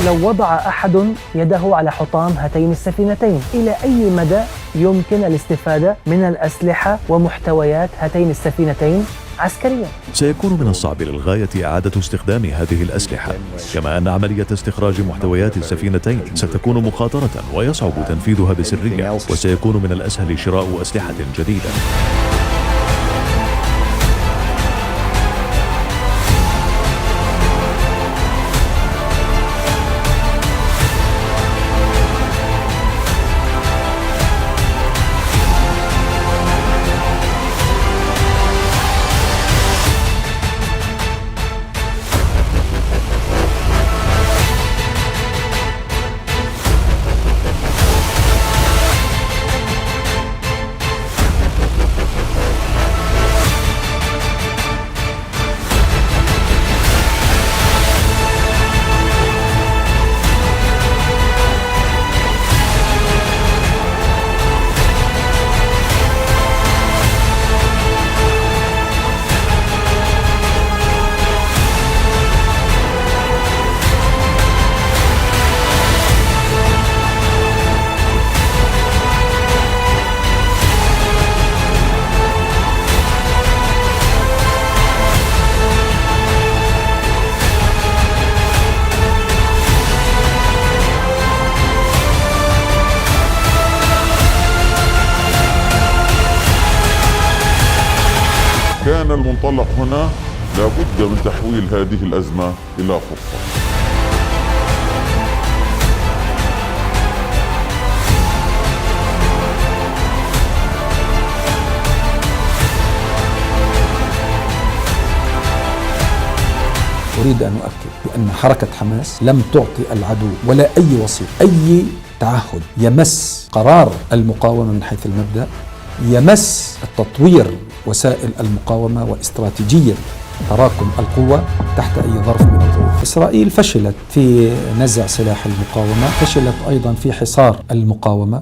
لو وضع أحد يده على حطام هاتين السفينتين، إلى أي مدى يمكن الاستفادة من الأسلحة ومحتويات هاتين السفينتين عسكريا؟ سيكون من الصعب للغاية إعادة استخدام هذه الأسلحة، كما أن عملية استخراج محتويات السفينتين ستكون مخاطرة ويصعب تنفيذها بسرية، وسيكون من الأسهل شراء أسلحة جديدة. كان المنطلق هنا لابد من تحويل هذه الأزمة إلى فرصة. أريد أن أؤكد بأن حركة حماس لم تعطي العدو ولا أي وسيط أي تعهد يمس قرار المقاومة من حيث المبدأ، يمس التطوير وسائل المقاومة واستراتيجية تراكم القوة تحت أي ظرف من الظروف. إسرائيل فشلت في نزع سلاح المقاومة، فشلت أيضا في حصار المقاومة.